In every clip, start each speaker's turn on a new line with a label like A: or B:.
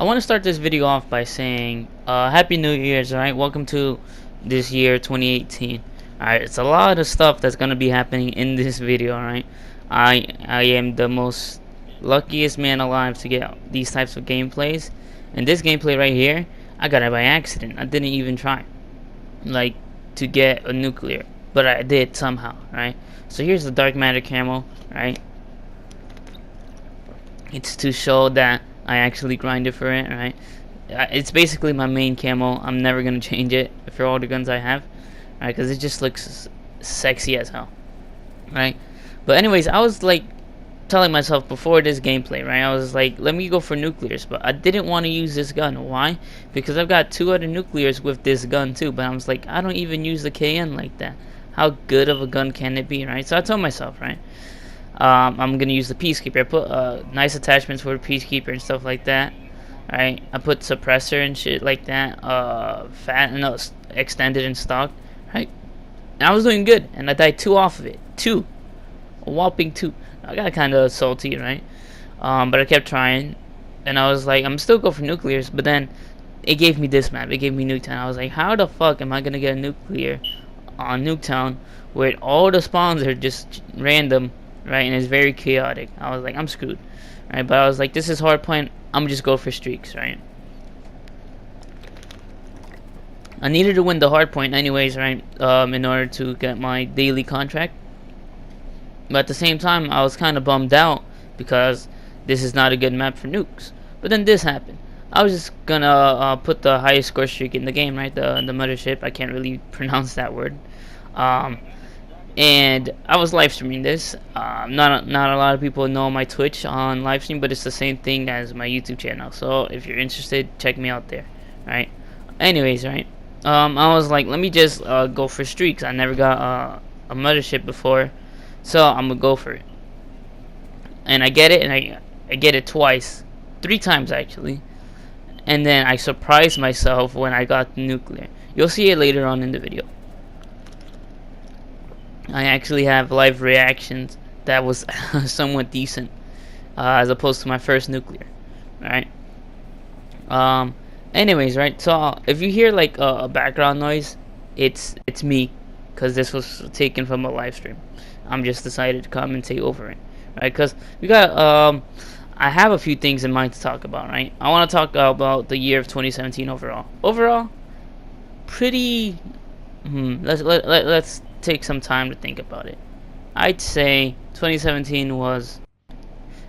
A: I want to start this video off by saying Happy New Year's, alright? Welcome to this year, 2018. Alright, it's a lot of stuff that's going to be happening in this video, alright? I am the most luckiest man alive to get these types of gameplays. And this gameplay right here, I got it by accident. I didn't even try, like, to get a nuclear. But I did somehow, right? So here's the dark matter camo, right? It's to show that I actually grinded for it, right? It's basically my main camo. I'm never gonna change it for all the guns I have, right? Because it just looks sexy as hell, right? But anyways, I was like telling myself before this gameplay, right? I was like, let me go for nuclears, but I didn't want to use this gun. Why? Because I've got 2 other nuclears with this gun too. But I was like, I don't even use the KN like that. How good of a gun can it be, right? So I told myself, right? I'm gonna use the Peacekeeper. I put nice attachments for the Peacekeeper and stuff like that. Right? I put suppressor and shit like that. Extended in stock. Right? And I was doing good, and I died 2 off of it. 2, a whopping 2. I got kind of salty, right? But I kept trying, and I was like, I'm still go for nuclears. But then it gave me this map. It gave me Nuketown. I was like, how the fuck am I gonna get a nuclear on Nuketown where all the spawns are just random? Right, and it's very chaotic. I was like, I'm screwed, right? But I was like, this is hardpoint. I'm just go for streaks, right? I needed to win the hardpoint anyways, right? In order to get my daily contract. But at the same time, I was kind of bummed out because this is not a good map for nukes. But then this happened. I was just gonna put the highest score streak in the game, right? The mothership. I can't really pronounce that word. And I was live streaming this. Not a lot of people know my Twitch on live stream, but it's the same thing as my YouTube channel. So if you're interested, check me out there, right? Anyways, right? I was like, let me just go for streaks. I never got a mothership before, so I'm gonna go for it. And I get it, and I get it twice, 3 times actually. And then I surprised myself when I got the nuclear. You'll see it later on in the video. I actually have live reactions that was somewhat decent, as opposed to my first nuclear, right? Anyways, right? So if you hear like a background noise, it's me, because this was taken from a live stream. I'm just decided to commentate over it, right? Because we got I have a few things in mind to talk about, right? I want to talk about the year of 2017 overall. Overall, pretty. Let's take some time to think about it. I'd say 2017 was.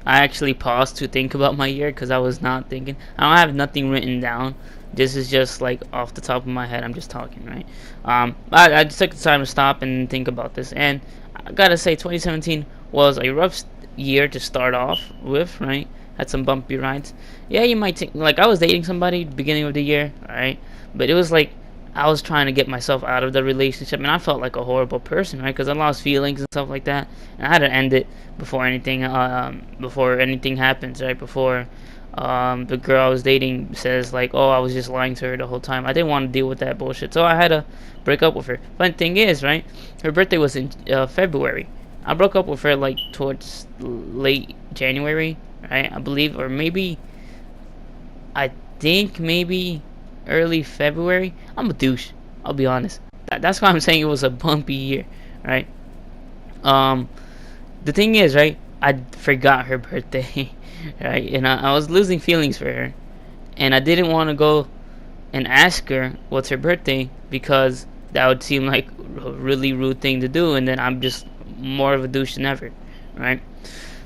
A: I actually paused to think about my year because I was not thinking. I don't have nothing written down. This is just like off the top of my head. I'm just talking, right? I just took the time to stop and think about this, and I gotta say 2017 was a rough year to start off with, right? Had some bumpy rides. Yeah, you might think, like, I was dating somebody at the beginning of the year, right? But it was like I was trying to get myself out of the relationship, and I felt like a horrible person, right? Because I lost feelings and stuff like that, and I had to end it before anything happens, right? Before the girl I was dating says like, "Oh, I was just lying to her the whole time." I didn't want to deal with that bullshit, so I had to break up with her. Fun thing is, right? Her birthday was in February. I broke up with her like towards late January, right? I believe, or maybe, I think maybe early February. I'm a douche. I'll be honest. That's why I'm saying it was a bumpy year, right? The thing is, right? I forgot her birthday, right? And I was losing feelings for her, and I didn't want to go and ask her what's her birthday because that would seem like a really rude thing to do, and then I'm just more of a douche than ever, right?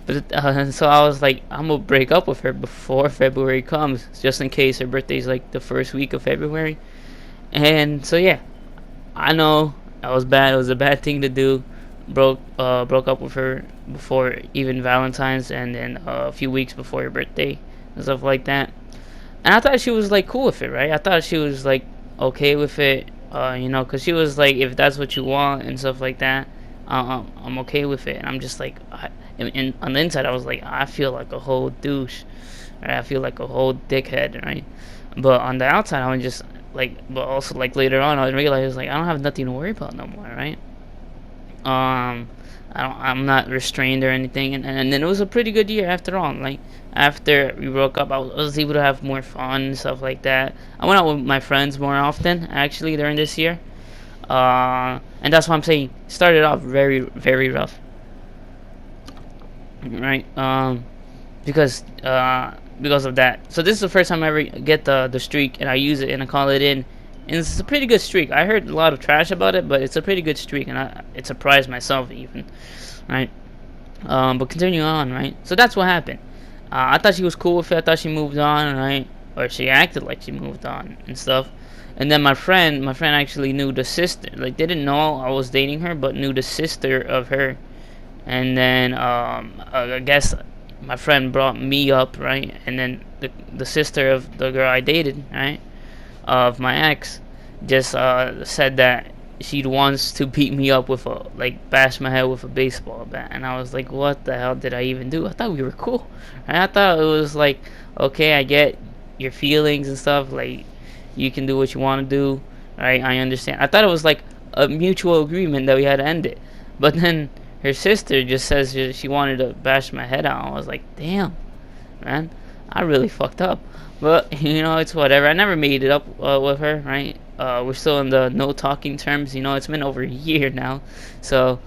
A: But so I was like, I'm gonna break up with her before February comes, just in case her birthday is like the first week of February. And so yeah, I know that was bad. It was a bad thing to do. Broke up with her before even Valentine's, and then a few weeks before her birthday and stuff like that. And I thought she was like cool with it, right? I thought she was like okay with it, because she was like, if that's what you want and stuff like that, I'm okay with it. And I'm just like, on the inside, I was like, I feel like a whole douche, right? I feel like a whole dickhead, right? But on the outside, I was just like, but also like later on, I realized like I don't have nothing to worry about no more, right? I I'm not restrained or anything, and then it was a pretty good year after all. Like after we broke up, I was able to have more fun and stuff like that. I went out with my friends more often actually during this year, and that's why I'm saying started off very very rough, right? Because of that. So this is the first time I ever get the streak, and I use it and I call it in. And it's a pretty good streak. I heard a lot of trash about it, but it's a pretty good streak, and it surprised myself even, right? But continuing on, right? So that's what happened. I thought she was cool with it. I thought she moved on, right? Or she acted like she moved on and stuff. And then my friend actually knew the sister. Like they didn't know I was dating her, but knew the sister of her. And then I guess my friend brought me up, right? And then the sister of the girl I dated, right? Of my ex, just said that she'd wants to beat me up with a bash my head with a baseball bat, and I was like, what the hell did I even do? I thought we were cool, right? I thought it was like, okay, I get your feelings and stuff, like you can do what you want to do, right? I understand. I thought it was like a mutual agreement that we had to end it, but then her sister just says she wanted to bash my head out. I was like, damn, man, I really fucked up. But it's whatever. I never made it up with her, right? We're still in the no talking terms. It's been over a year now, so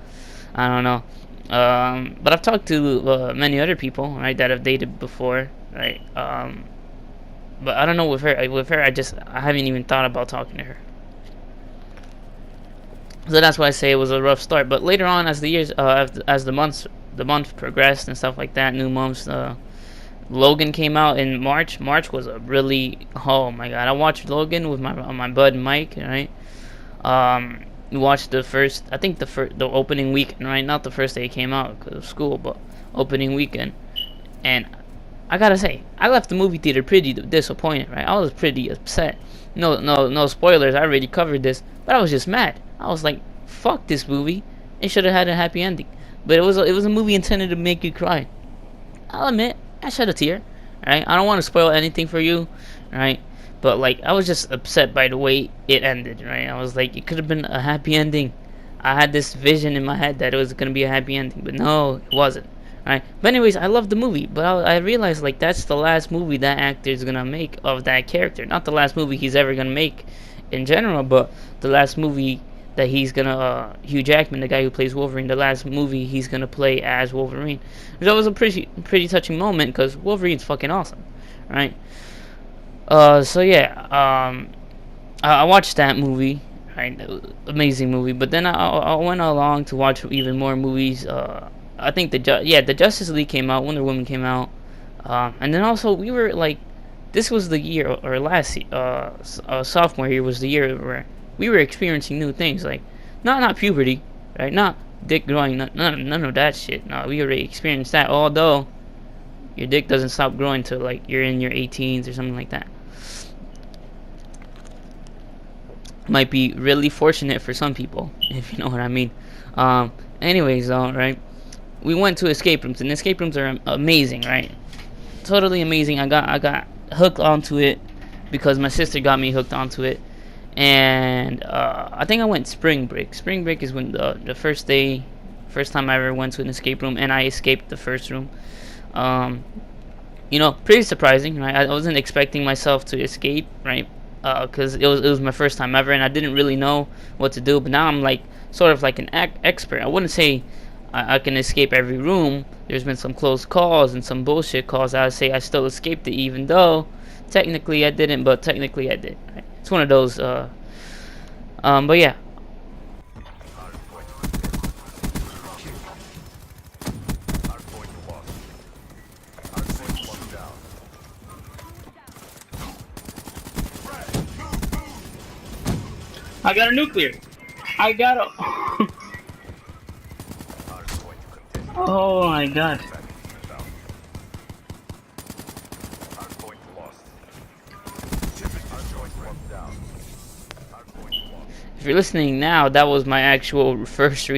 A: I don't know. But I've talked to many other people, right, that have dated before, right? But I don't know with her. With her, I haven't even thought about talking to her. So that's why I say it was a rough start. But later on, as the years, as the month progressed and stuff like that, new months. Logan came out in March. March was a really, oh my god! I watched Logan with my bud Mike, right? We watched I think the opening weekend, right? Not the first day it came out because of school, but opening weekend. And I gotta say, I left the movie theater pretty disappointed, right? I was pretty upset. No spoilers. I already covered this, but I was just mad. I was like, fuck this movie. It should have had a happy ending, but it was a movie intended to make you cry. I'll admit, I shed a tear, right? I don't want to spoil anything for you, right? But like, I was just upset by the way it ended, right? I was like, it could have been a happy ending. I had this vision in my head that it was gonna be a happy ending, but no, it wasn't, right? But anyways, I love the movie, but I realized like that's the last movie that actor is gonna make of that character. Not the last movie he's ever gonna make in general, but the last movie that he's gonna Hugh Jackman, the guy who plays Wolverine, the last movie he's gonna play as Wolverine. That was a pretty touching moment because Wolverine's fucking awesome, right? So yeah, I watched that movie, right? Amazing movie. But then I went along to watch even more movies. I think the Justice League came out, Wonder Woman came out, and then also we were like, this was the year or last sophomore year was the year where we were experiencing new things, like not puberty, right? Not dick growing, none of that shit. No, we already experienced that. Although your dick doesn't stop growing till like you're in your 18s or something like that. Might be really fortunate for some people, if you know what I mean. Anyways, though, right? We went to escape rooms, and escape rooms are amazing, right? Totally amazing. I got hooked onto it because my sister got me hooked onto it. And I think I went spring break. Spring break is when the first time I ever went to an escape room, and I escaped the first room. Pretty surprising, right? I wasn't expecting myself to escape, right? Because it was my first time ever, and I didn't really know what to do. But now I'm like sort of like an expert. I wouldn't say I can escape every room. There's been some close calls and some bullshit calls. I would say I still escaped it, even though technically I didn't, but technically I did. Right? It's one of those. But yeah. I got a nuclear. I got a. Oh my god. If you're listening now, that was my actual first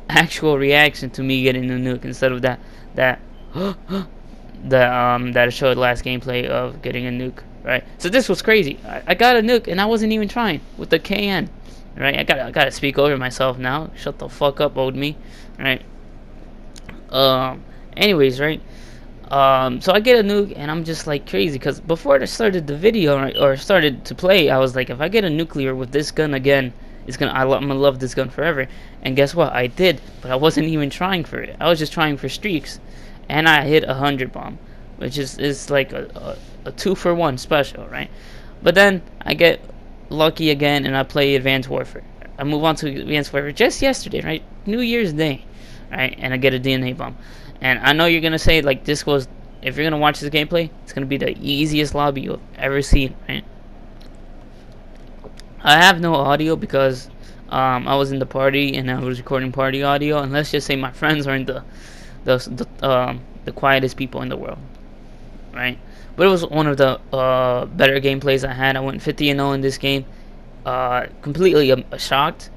A: actual reaction to me getting the nuke, instead of that that I showed last gameplay of getting a nuke, right? So this was crazy. I got a nuke and I wasn't even trying with the KN. right? I gotta speak over myself now. Shut the fuck up, old me, right? Anyways, right? So I get a nuke and I'm just like crazy because before I started the video, right, or started to play, I was like, if I get a nuclear with this gun again, I'm gonna love this gun forever. And guess what? I did, but I wasn't even trying for it. I was just trying for streaks, and I hit 100 bomb, which is like a 2-for-1 special, right? But then I get lucky again and I play Advanced Warfare. I move on to Advanced Warfare just yesterday, right? New Year's Day, right? And I get a DNA bomb. And I know you're gonna say like this was, if you're gonna watch this gameplay, it's gonna be the easiest lobby you've ever seen, right? I have no audio because I was in the party and I was recording party audio, and let's just say my friends aren't the quietest people in the world, right? But it was one of the better gameplays I had. I went 50-0 in this game. Completely shocked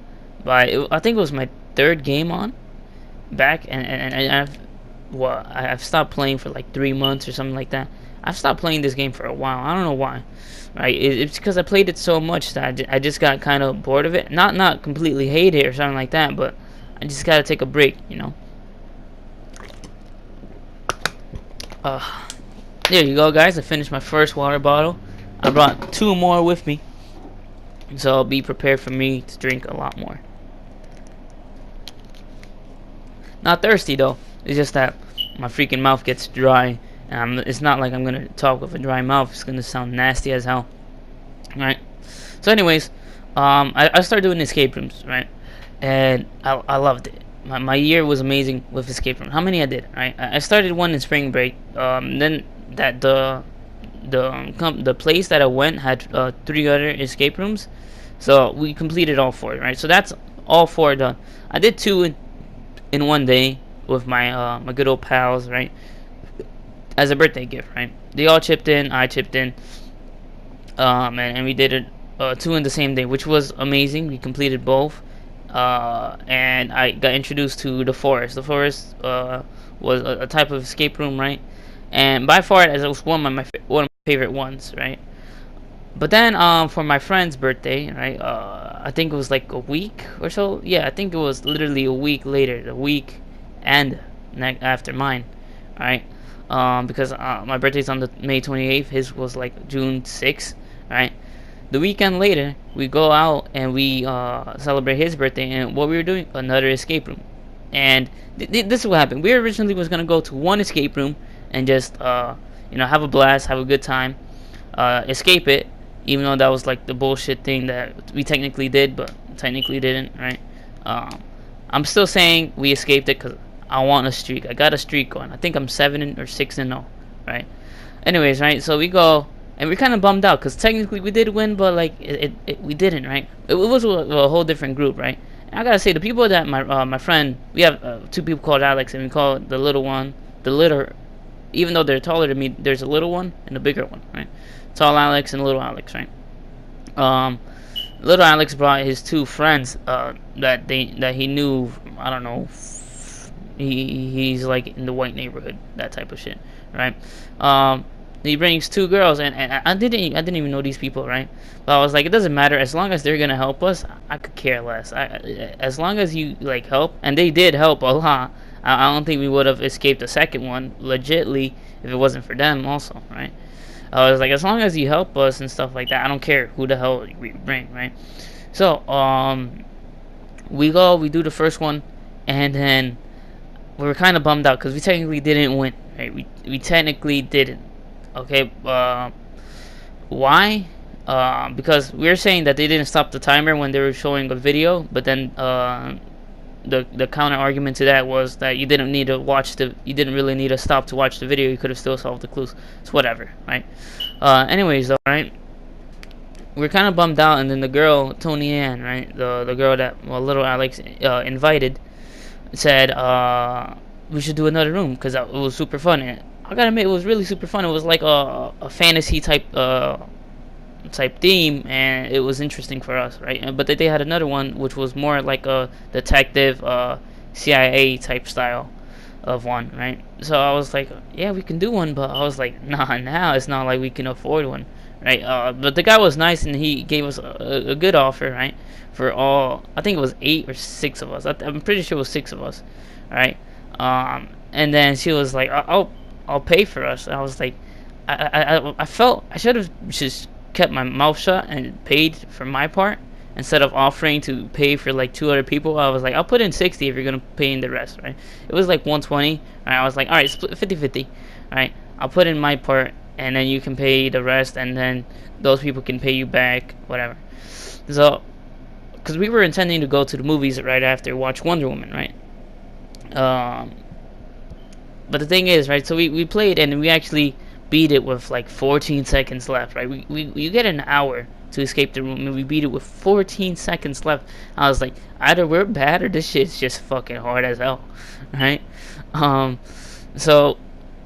A: by it. I think it was my third game on back, and I've stopped playing for like 3 months or something like that. I've stopped playing this game for a while. I don't know why. Right? It's because I played it so much that I just got kind of bored of it. Not completely hate it or something like that, but I just gotta take a break, you know. There you go, guys. I finished my first water bottle. I brought 2 more with me, so be prepared for me to drink a lot more. Not thirsty though. It's just that my freaking mouth gets dry. It's not like I'm gonna talk with a dry mouth. It's gonna sound nasty as hell. Right. So, anyways, I started doing escape rooms, right? And I loved it. My year was amazing with escape rooms. How many I did? Right. I started one in spring break. Then that the place that I went had 3 other escape rooms, so we completed all 4. Right. So that's all 4 done. I did 2 in one day with my my good old pals, right? As a birthday gift, right? They all chipped in, I chipped in, and we did it 2 in the same day, which was amazing. We completed both, and I got introduced to the forest. The forest was a type of escape room, right? And by far, it was one of my favorite ones, right? But then, for my friend's birthday, right? I think it was like a week or so. Yeah, I think it was literally a week later, the week and after mine, right? Because my birthday's on the May 28th. His was like June 6th, right? The weekend later, we go out and we celebrate his birthday. And what we were doing, another escape room. And this is what happened. We originally was gonna go to one escape room and just have a blast, have a good time, escape it. Even though that was like the bullshit thing that we technically did, but technically didn't, right? I'm still saying we escaped it because I want a streak. I got a streak going. I think I'm 7 or 6-0, right? Anyways, right? So we go, and we're kind of bummed out because technically we did win, but like we didn't, right? It was a whole different group, right? And I gotta say, the people that my friend, we have 2 people called Alex, and we call the little one the little. Even though they're taller than me, there's a little one and a bigger one, right? Tall Alex and little Alex, right? Little Alex brought his 2 friends that he knew. I don't know. He's like in the white neighborhood, that type of shit, right? He brings 2 girls, and I didn't even know these people, right? But I was like, it doesn't matter as long as they're gonna help us. I could care less. As long as you like help, and they did help a lot. I don't think we would have escaped the second one legitly if it wasn't for them also, right? I was like, as long as you help us and stuff like that, I don't care who the hell we bring, right? So we do the first one, and then we were kind of bummed out because we technically didn't win, right? We technically didn't. Okay, why? Because we were saying that they didn't stop the timer when they were showing a video, but then the counter argument to that was that you didn't really need to stop to watch the video. You could have still solved the clues. It's whatever, right? Anyways, though, right? We're kind of bummed out, and then the girl, Tony Ann, right? The girl that little Alex invited, said we should do another room because it was super fun. And I gotta admit, it was really super fun. It was like a fantasy type theme, and it was interesting for us, right? But they had another one which was more like a detective CIA type style of one, right? So I was like, yeah, we can do one, but I was like, nah, now it's not like we can afford one, right? But the guy was nice and he gave us a good offer, right? For all, I think it was 8 or 6 of us. I'm pretty sure it was 6 of us, right? And then she was like, I'll pay for us." And I was like, I felt I should have just kept my mouth shut and paid for my part instead of offering to pay for like 2 other people. I was like, I'll put in 60 if you're gonna pay in the rest, right? It was like 120, right? I was like, all right, split 50-50, right? I'll put in my part, and then you can pay the rest, and then those people can pay you back, whatever. So, because we were intending to go to the movies right after watch Wonder Woman, right? But the thing is, right? So we played and we actually beat it with like 14 seconds left, right? You get an hour to escape the room, and we beat it with 14 seconds left. I was like, either we're bad or this shit's just fucking hard as hell, right? So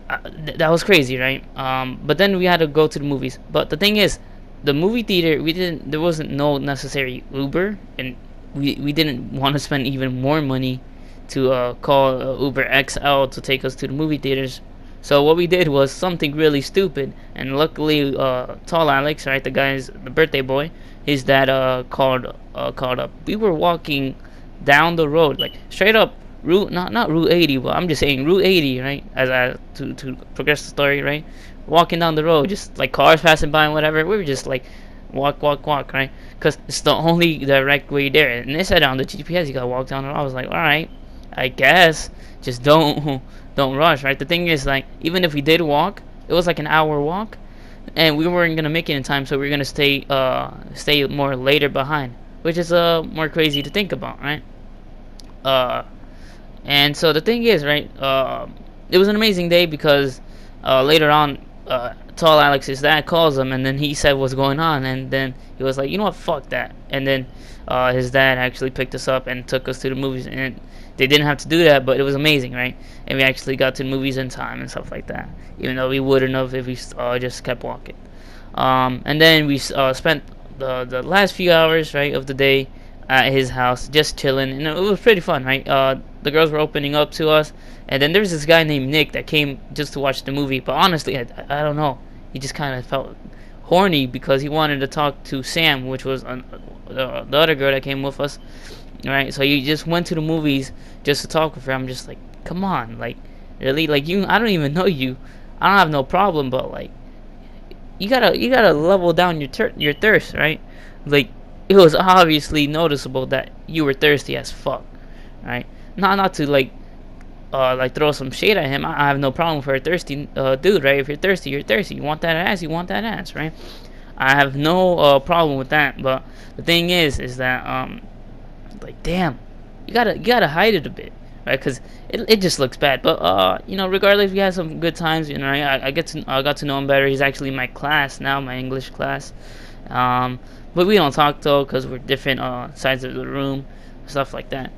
A: that was crazy, right? But then we had to go to the movies. But the thing is, the movie theater, there wasn't no necessary Uber, and we didn't want to spend even more money to call Uber XL to take us to the movie theaters. So what we did was something really stupid, and luckily, Tall Alex, right, the birthday boy, his dad called up. We were walking down the road, like straight up route, not Route 80, but I'm just saying Route 80, right? As I to progress the story, right? Walking down the road, just like cars passing by and whatever. We were just like walk, right? Because it's the only direct way there. And they said on the GPS you gotta walk down the road. I was like, all right, I guess, just don't rush, right? The thing is, like, even if we did walk, it was like an hour walk, and we weren't gonna make it in time, so we were gonna stay more later behind, which is more crazy to think about, right? And so the thing is, right? It was an amazing day because later on, Tall Alex's dad calls him, and then he said what's going on, and then he was like, you know what, fuck that, and then his dad actually picked us up and took us to the movies, and they didn't have to do that, but it was amazing, right? And we actually got to the movies in time and stuff like that, even though we wouldn't have if we just kept walking. And then we spent the last few hours, right, of the day at his house, just chilling, and it was pretty fun, right? The girls were opening up to us, and then there was this guy named Nick that came just to watch the movie. But honestly, I don't know, he just kind of felt horny because he wanted to talk to Sam, which was the other girl that came with us, right? So he just went to the movies just to talk with her. I'm just like, come on, like, really, like, I don't even know you. I don't have no problem, but like, you gotta level down your thirst, right? Like, it was obviously noticeable that you were thirsty as fuck, right? Not to like throw some shade at him. I have no problem for a thirsty dude, right? If you're thirsty, you're thirsty. You want that ass, right? I have no problem with that. But the thing is that like, damn, you gotta hide it a bit, right? Because it just looks bad. But regardless, we had some good times. You know, right? I got to know him better. He's actually in my class now, my English class. But we don't talk though, because we're different sides of the room, stuff like that.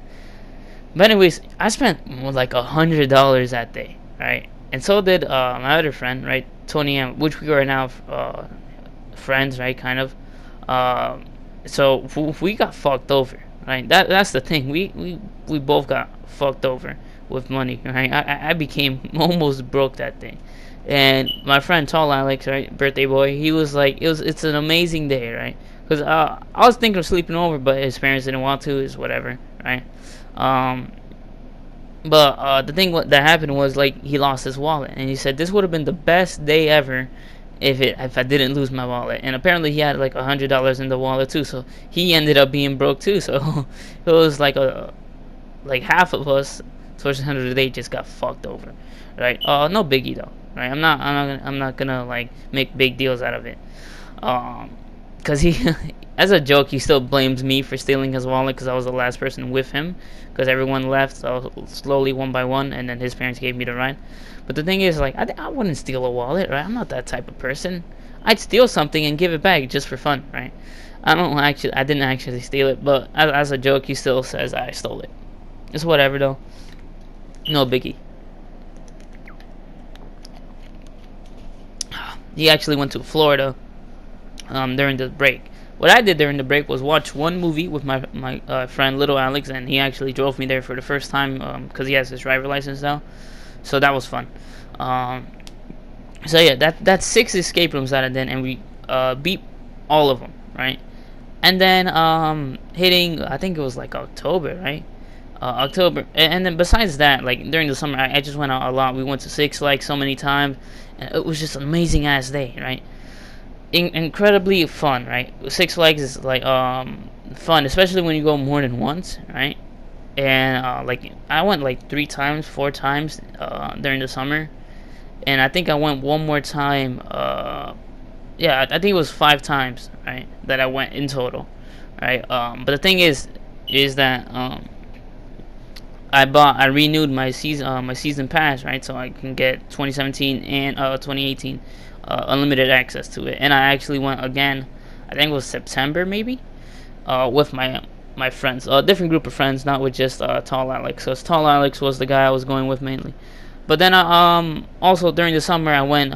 A: But anyways, I spent like $100 that day, right? And so did my other friend, right, Tony M, which we are now friends, right, kind of. So we got fucked over, right? That's the thing. We both got fucked over with money, right? I became almost broke that day. And my friend Tall Alex, right, birthday boy, he was like, it's an amazing day, right? Because I was thinking of sleeping over, but his parents didn't want to, is whatever, right? But the thing that happened was, like, he lost his wallet, and he said this would have been the best day ever if I didn't lose my wallet. And apparently he had like $100 in the wallet too, so he ended up being broke too. So it was like half of us towards the end of the day just got fucked over, right? No biggie though, right? I'm not gonna like make big deals out of it, cause he, as a joke, he still blames me for stealing his wallet because I was the last person with him, because everyone left so slowly one by one, and then his parents gave me the ride. But the thing is, like, I wouldn't steal a wallet, right? I'm not that type of person. I'd steal something and give it back just for fun, right? I didn't actually steal it, but as a joke, he still says I stole it. It's whatever though. No biggie. He actually went to Florida during the break. What I did during the break was watch one movie with my friend Little Alex, and he actually drove me there for the first time because he has his driver license now. So that was fun. So yeah, that's 6 escape rooms that I did, and we beat all of them, right? And then hitting, I think it was like October, right? October, and then besides that, like during the summer, I just went out a lot. We went to Six Flags so many times, and it was just an amazing ass day, right? Incredibly fun, right? Six Flags is like fun, especially when you go more than once, right? And like I went like 3 times, 4 times during the summer, and I think I went one more time. Yeah, I think it was 5 times, right? That I went in total, right? But the thing is that I renewed my season pass, right? So I can get 2017 and 2018 unlimited access to it. And I actually went again. I think it was September maybe, with my friends, a different group of friends, not with just Tall Alex. So Tall Alex was the guy I was going with mainly. But then also during the summer I went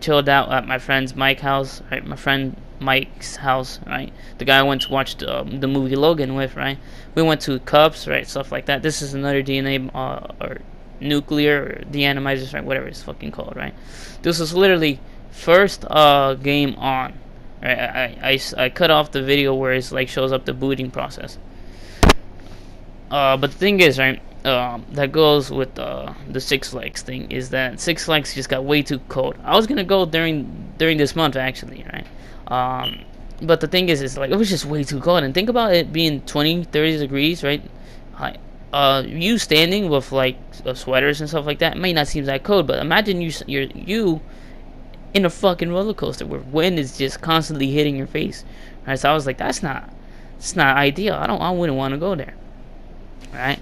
A: chilled out at my friend's Mike house, right? My friend Mike's house, right? The guy I went to watch the movie Logan with, right? We went to Cubs, right? Stuff like that. This is another DNA or nuclear or deatomizers, right? Whatever it's fucking called, right? This was literally first game on. Right? I cut off the video where it's like shows up the booting process. But the thing is, right? That goes with the Six Flags thing is that Six Flags just got way too cold. I was gonna go during this month actually, right? But the thing is like it was just way too cold. And think about it being 20, 30 degrees, right? You standing with like sweaters and stuff like that may not seem that cold, but imagine you in a fucking roller coaster where wind is just constantly hitting your face, right? So I was like, it's not ideal. I wouldn't want to go there, right?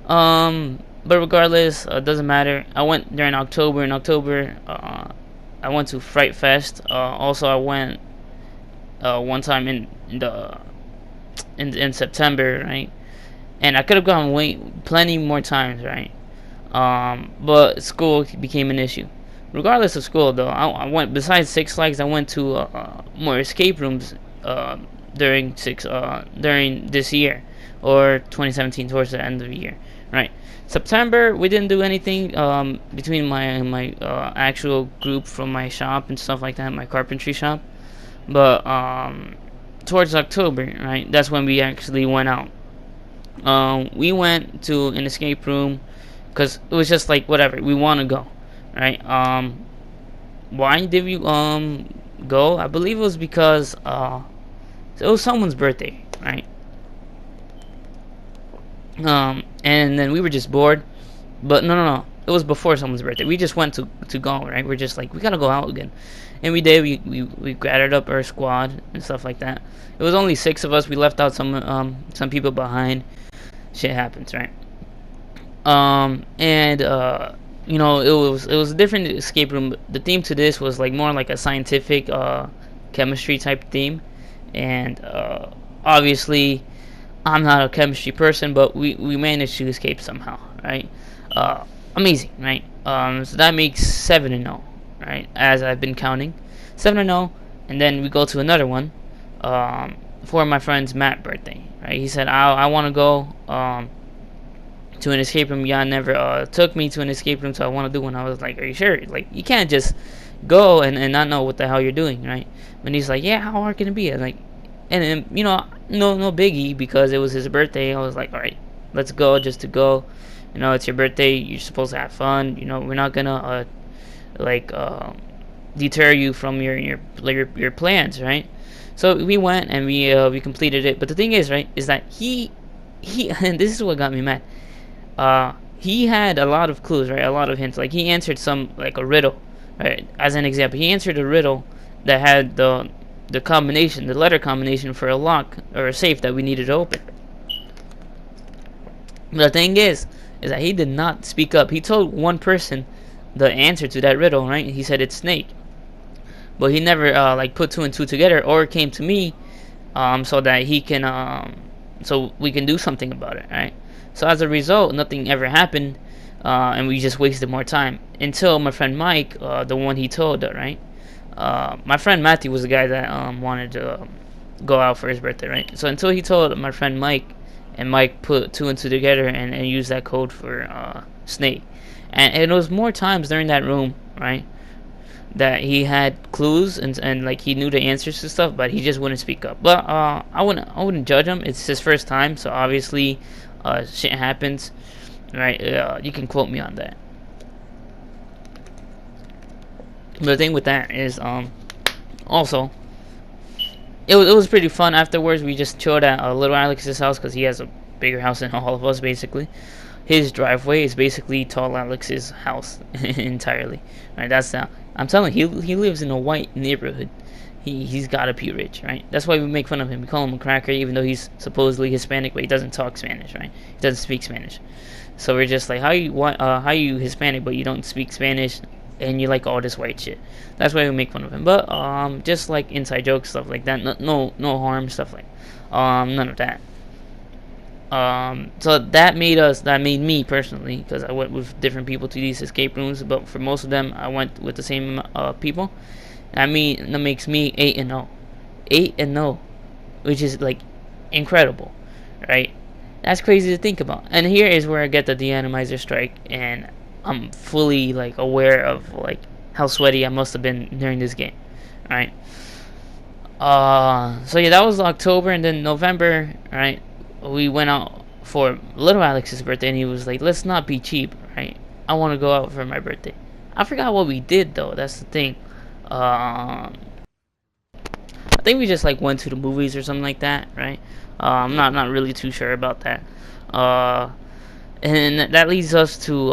A: But regardless, doesn't matter. I went during October. In October, I went to Fright Fest. Also, I went one time in September, right? And I could have gone plenty more times, right? But school became an issue. Regardless of school, though, I went besides Six Flags. I went to more escape rooms during this year or 2017 towards the end of the year, right? September we didn't do anything between my actual group from my shop and stuff like that, my carpentry shop. But towards October, right? That's when we actually went out. We went to an escape room because it was just like whatever we want to go, right? Why did we go? I believe it was because it was someone's birthday, right? And then we were just bored, but no, it was before someone's birthday. We just went to go, right? We're just like we gotta go out again, and we did. We gathered up our squad and stuff like that. It was only 6 of us. We left out some people behind. Shit happens, right? And it was a different escape room. The theme to this was like more like a scientific chemistry type theme, and obviously I'm not a chemistry person, but we managed to escape somehow, right? Amazing, right? So that makes 7-0, right? As I've been counting, 7-0, and then we go to another one for my friend's Matt's birthday, right? He said I want to go to an escape room. Y'all never took me to an escape room, so I want to do one. I was like, are you sure? Like you can't just go and not know what the hell you're doing, right? And he's like, yeah, how hard can it be? I'm like, and no biggie because it was his birthday. I was like, all right, let's go just to go. It's your birthday. You're supposed to have fun. We're not gonna deter you from your plans, right? So we went and we completed it. But the thing is, right, is that he and this is what got me mad. He had a lot of clues, right? A lot of hints. Like he answered some like a riddle, right? As an example, he answered a riddle that had the combination, the letter combination for a lock or a safe that we needed to open. But the thing is that he did not speak up. He told one person the answer to that riddle, right? He said it's snake, but he never put 2 and 2 together or came to me, so that he can so we can do something about it, right? So as a result, nothing ever happened, and we just wasted more time until my friend Mike, the one he told, right? My friend Matthew was the guy that wanted to go out for his birthday, right? So until he told my friend Mike, and Mike put 2 and 2 together and used that code for snake, and it was more times during that room, right? that he had clues and like he knew the answers to stuff, but he just wouldn't speak up. But I wouldn't judge him. It's his first time, so obviously shit happens, right? You can quote me on that. But the thing with that is also it was pretty fun. Afterwards, we just chilled at little Alex's house because he has a bigger house than all of us basically. His driveway is basically tall Alex's house entirely. Right, that's that. I'm telling you, he lives in a white neighborhood. He's gotta be rich, right? That's why we make fun of him. We call him a cracker, even though he's supposedly Hispanic, but he doesn't talk Spanish, right? He doesn't speak Spanish. So we're just like, how you Hispanic, but you don't speak Spanish, and you like all this white shit. That's why we make fun of him. But just like inside jokes, stuff like that. No harm, stuff like none of that. So that made me personally, because I went with different people to these escape rooms, but for most of them I went with the same people. I mean, that makes me 8-0, 8-0, which is like incredible, right? That's crazy to think about. And here is where I get the deatomizer strike, and I'm fully like aware of like how sweaty I must have been during this game, right? So yeah, that was October, and then November, right? We went out for little Alex's birthday, and he was like, "Let's not be cheap, right? I want to go out for my birthday." I forgot what we did though. That's the thing. I think we just like went to the movies or something like that, right? I'm not really too sure about that. Uh, and that leads us to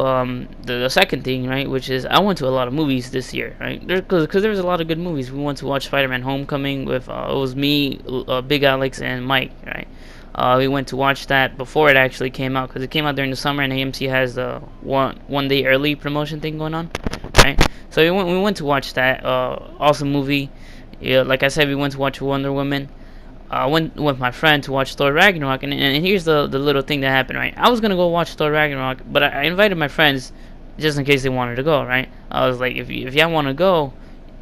A: the second thing, right? Which is I went to a lot of movies this year, right? Because there was a lot of good movies. We went to watch Spider-Man: Homecoming with it was me, Big Alex, and Mike, right? We went to watch that before it actually came out because it came out during the summer, and AMC has the one day early promotion thing going on, right? So we went to watch that awesome movie. Yeah, like I said, we went to watch Wonder Woman. I went with my friend to watch Thor Ragnarok, and here's the little thing that happened, right? I was gonna go watch Thor Ragnarok, but I invited my friends just in case they wanted to go, right? I was like, if y'all want to go,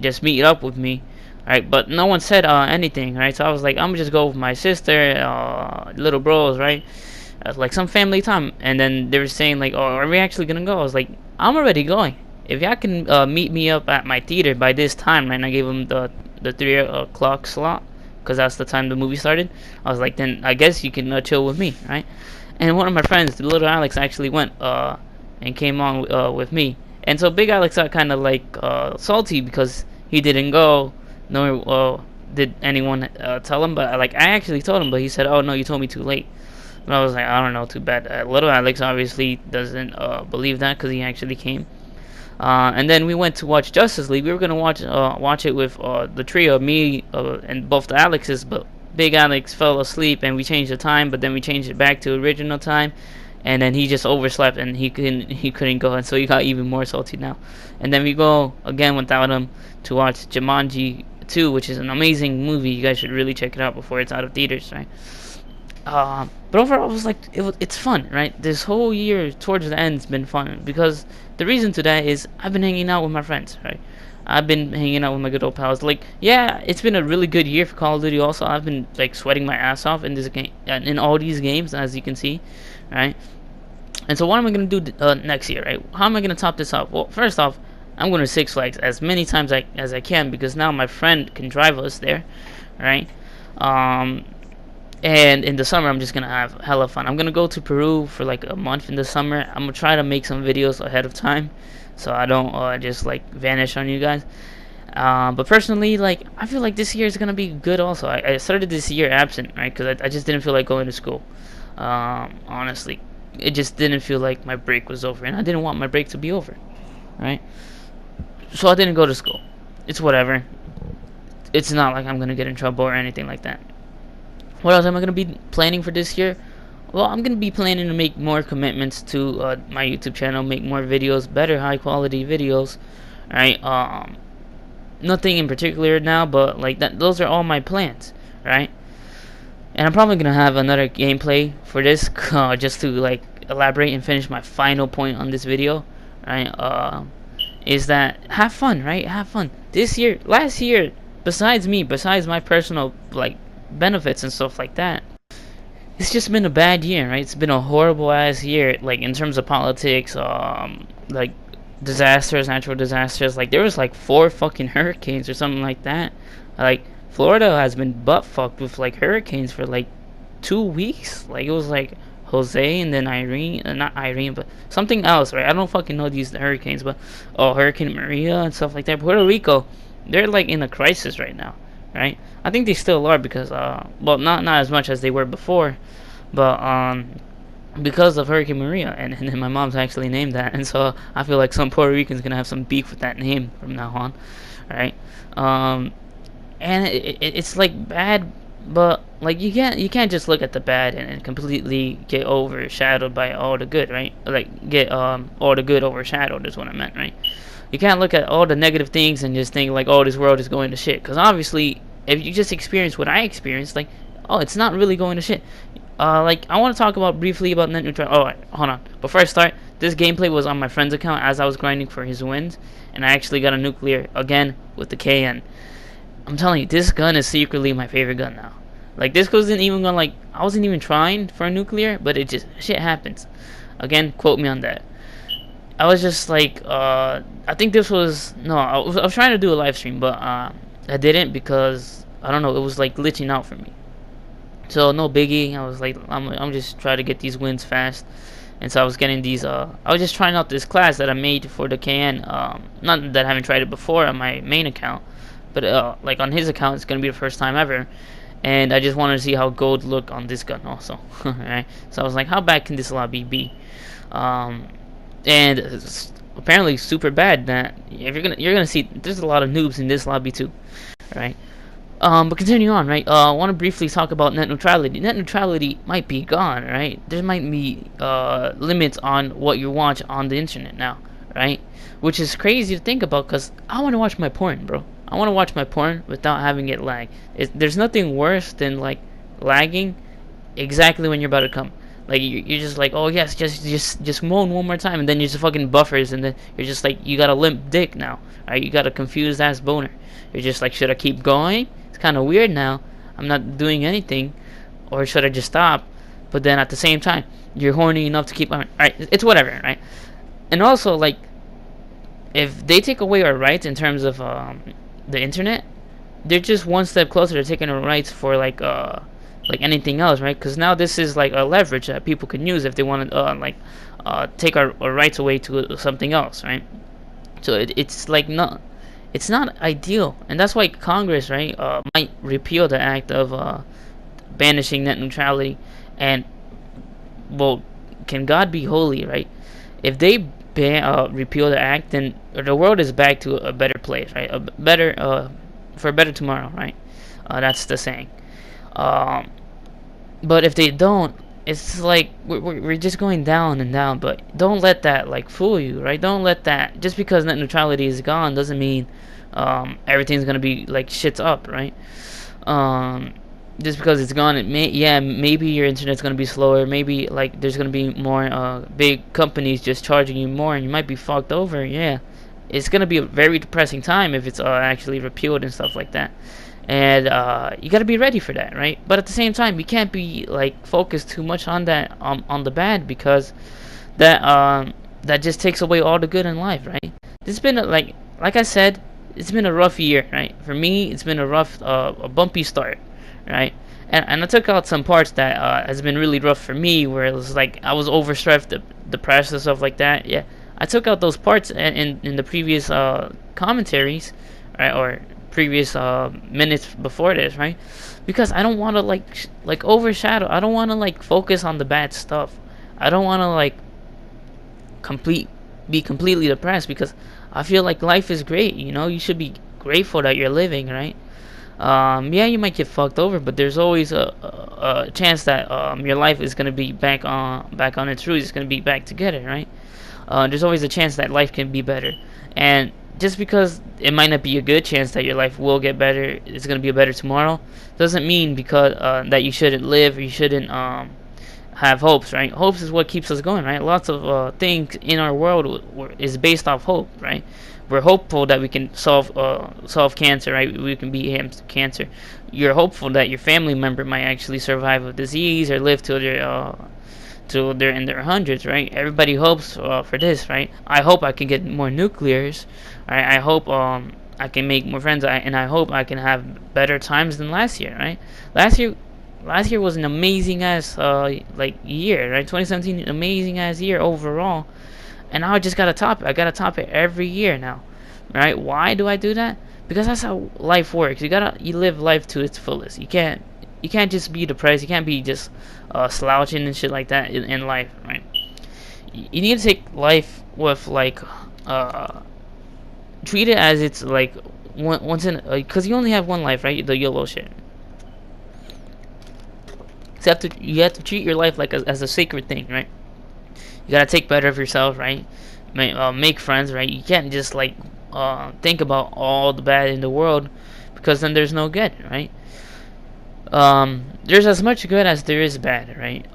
A: just meet up with me, right? But no one said anything, right? So I was like, I'm gonna just go with my sister, little bros, right? Like some family time. And then they were saying like, oh, are we actually gonna go? I was like, I'm already going. If y'all can meet me up at my theater by this time, and I gave them the 3 o'clock slot, because that's the time the movie started. I was like, then I guess you can chill with me, right? And one of my friends, the little Alex, actually went and came on with me. And so Big Alex got kind of like salty because he didn't go, nor did anyone tell him. But like I actually told him, but he said, "Oh no, you told me too late." And I was like, I don't know, too bad. Little Alex obviously doesn't believe that because he actually came. And then we went to watch Justice League. We were gonna watch it with the trio, me and both the Alexes, but Big Alex fell asleep, and we changed the time. But then we changed it back to original time, and then he just overslept, and he couldn't go, and so he got even more salty now. And then we go again without him to watch Jumanji 2, which is an amazing movie. You guys should really check it out before it's out of theaters, right? But overall, it was like it's fun, right? This whole year towards the end has been fun because the reason to that is I've been hanging out with my friends, right? I've been hanging out with my good old pals. Like, yeah, it's been a really good year for Call of Duty. Also, I've been like sweating my ass off in this game, in all these games, as you can see, right? And so, what am I gonna do next year, right? How am I gonna top this up? Well, first off, I'm going to Six Flags as many times as I can because now my friend can drive us there, right? And in the summer, I'm just gonna have hella fun. I'm gonna go to Peru for like a month in the summer. I'm gonna try to make some videos ahead of time, so I don't just like vanish on you guys. But personally, like I feel like this year is gonna be good. Also, I started this year absent, right? Because I just didn't feel like going to school. Honestly, it just didn't feel like my break was over, and I didn't want my break to be over, right? So I didn't go to school. It's whatever. It's not like I'm gonna get in trouble or anything like that. What else am I going to be planning for this year? Well, I'm going to be planning to make more commitments to my YouTube channel, make more videos, better high quality videos, right? Nothing in particular now, but like that, those are all my plans, right? And I'm probably going to have another gameplay for this just to like elaborate and finish my final point on this video, right? Is that have fun, right? Have fun. This year, last year, besides my personal like benefits and stuff like that, it's just been a bad year, right? It's been a horrible ass year, like in terms of politics, like disasters, natural disasters. Like there was like 4 fucking hurricanes or something like that. Like Florida has been butt fucked with like hurricanes for like 2 weeks. Like it was like Jose and then Irene, not Irene, but something else, right? I don't fucking know these hurricanes, but Hurricane Maria and stuff like that. Puerto Rico, they're like in a crisis right now, right? I think they still are because well, not as much as they were before, but because of Hurricane Maria, and my mom's actually named that, and so I feel like some Puerto Ricans gonna have some beef with that name from now on, right? And it's like bad, but like you can't just look at the bad and completely get overshadowed by all the good, right? Like get all the good overshadowed is what I meant, right? You can't look at all the negative things and just think like, oh, this world is going to shit, because obviously if you just experience what I experienced, like, oh, it's not really going to shit. Like I want to talk about briefly about net neutrality. Oh, hold on. Before I start, this gameplay was on my friend's account as I was grinding for his wins, and I actually got a nuclear again with the KN. I'm telling you, this gun is secretly my favorite gun now. Like this wasn't even gonna like I wasn't even trying for a nuclear, but it just shit happens. Again, quote me on that. I was just like, I think this was no, I was trying to do a live stream, but I didn't because I don't know, it was like glitching out for me. So no biggie. I was like, I'm just trying to get these wins fast, and so I was getting these. I was just trying out this class that I made for the KN. Not that I haven't tried it before on my main account, but like on his account, it's gonna be the first time ever. And I just wanted to see how gold looked on this gun also. Right? So I was like, how bad can this lobby be? And it's apparently super bad. That if you're gonna see, there's a lot of noobs in this lobby too, right? But continuing on, right? I want to briefly talk about net neutrality. Net neutrality might be gone, right? There might be limits on what you watch on the internet now, right? Which is crazy to think about, because I want to watch my porn, bro. I want to watch my porn without having it lag. There's nothing worse than like lagging exactly when you're about to come. Like you're just like, oh yes, just moan one more time, and then you're just fucking buffers, and then you're just like, you got a limp dick now, right? You got a confused ass boner. You're just like, should I keep going? It's kind of weird now. I'm not doing anything, or should I just stop? But then at the same time, you're horny enough to keep on. Right? It's whatever, right? And also, like, if they take away our rights in terms of the internet, they're just one step closer to taking our rights for like anything else, right? Because now this is like a leverage that people can use if they want to take our rights away to something else, right? So it's like not. It's not ideal, and that's why Congress, right, might repeal the act of banishing net neutrality. And well, can God be holy, right? If they repeal the act, then the world is back to a better place, right? A better for a better tomorrow, right? That's the saying. But if they don't, it's like we're just going down and down. But don't let that like fool you, right? Don't let that, just because net neutrality is gone doesn't mean everything's gonna be like shit's up, right? Just because it's gone, maybe your internet's gonna be slower. Maybe like there's gonna be more big companies just charging you more, and you might be fucked over. Yeah, it's gonna be a very depressing time if it's actually repealed and stuff like that. And you got to be ready for that, right? But at the same time, you can't be like focused too much on that, on the bad, because that just takes away all the good in life, right? It's been like I said, it's been a rough year, right? For me, it's been a rough, a bumpy start, right? And I took out some parts that has been really rough for me, where it was like I was overstressed, depressed and stuff like that. Yeah, I took out those parts in the previous commentaries, right, or previous minutes before this, right? Because I don't want to like overshadow. I don't want to like focus on the bad stuff. I don't want to like be completely depressed, because I feel like life is great. You know, you should be grateful that you're living, right? Yeah, you might get fucked over, but there's always a chance that your life is gonna be back on its roots. It's gonna be back together, right? There's always a chance that life can be better, and just because it might not be a good chance that your life will get better, it's gonna be a better tomorrow, doesn't mean because that you shouldn't live, or you shouldn't have hopes, right? Hopes is what keeps us going, right? Lots of things in our world is based off hope, right? We're hopeful that we can solve cancer, right? We can beat cancer. You're hopeful that your family member might actually survive a disease or live till till they're in their hundreds, right? Everybody hopes for this, right? I hope I can get more nuclears, right? I hope I can make more friends, and I hope I can have better times than last year, right? Last year, last year was an amazing ass like year, right? 2017, an amazing ass year overall, and now I just gotta top it. I gotta top it every year now, right? Why do I do that? Because that's how life works. You live life to its fullest. You can't just be depressed. You can't be just slouching and shit like that in life, right? You need to take life with like treat it as it's like once in, because you only have one life, right? The YOLO shit. So you have to treat your life like as a sacred thing, right? You gotta take better of yourself, right? Make friends, right? You can't just like think about all the bad in the world, because then there's no good, right? There's as much good as there is bad, right?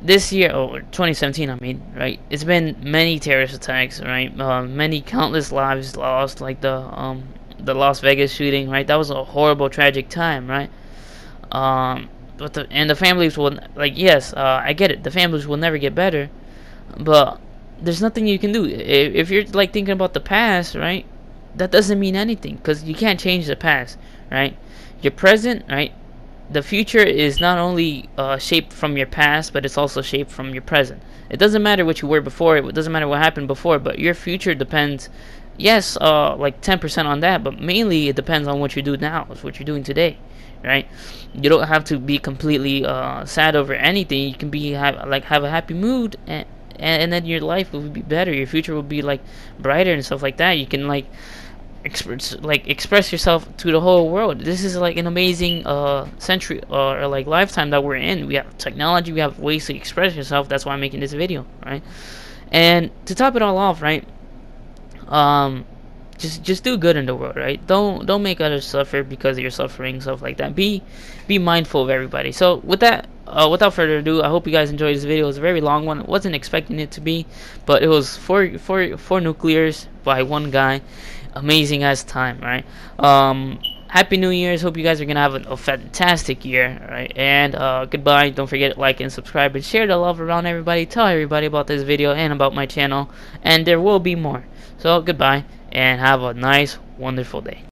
A: This year, 2017, I mean, right? It's been many terrorist attacks, right? Many countless lives lost, like the Las Vegas shooting, right? That was a horrible, tragic time, right? But the families will, like, yes, I get it. The families will never get better, but there's nothing you can do. If you're like thinking about the past, right? That doesn't mean anything, because you can't change the past, right? Your present, right? The future is not only shaped from your past, but it's also shaped from your present. It doesn't matter what you were before. It doesn't matter what happened before, but your future depends, yes, like 10% on that, but mainly it depends on what you do now, it's what you're doing today, right? You don't have to be completely sad over anything. You can have a happy mood, and then your life will be better. Your future will be like brighter and stuff like that. You can like express yourself to the whole world. This is like an amazing century or like lifetime that we're in. We have technology, we have ways to express yourself. That's why I'm making this video, right? And to top it all off, right, just do good in the world, right? Don't make others suffer because you're suffering, stuff like that. Be mindful of everybody. So with that, without further ado, I hope you guys enjoyed this video. It was a very long one. I wasn't expecting it to be, but it was four nuclears by one guy. Amazing as time, right? Happy New Year's. Hope you guys are gonna have a fantastic year, right? And goodbye. Don't forget to like and subscribe and share the love around everybody. Tell everybody about this video and about my channel, and there will be more. So goodbye and have a nice, wonderful day.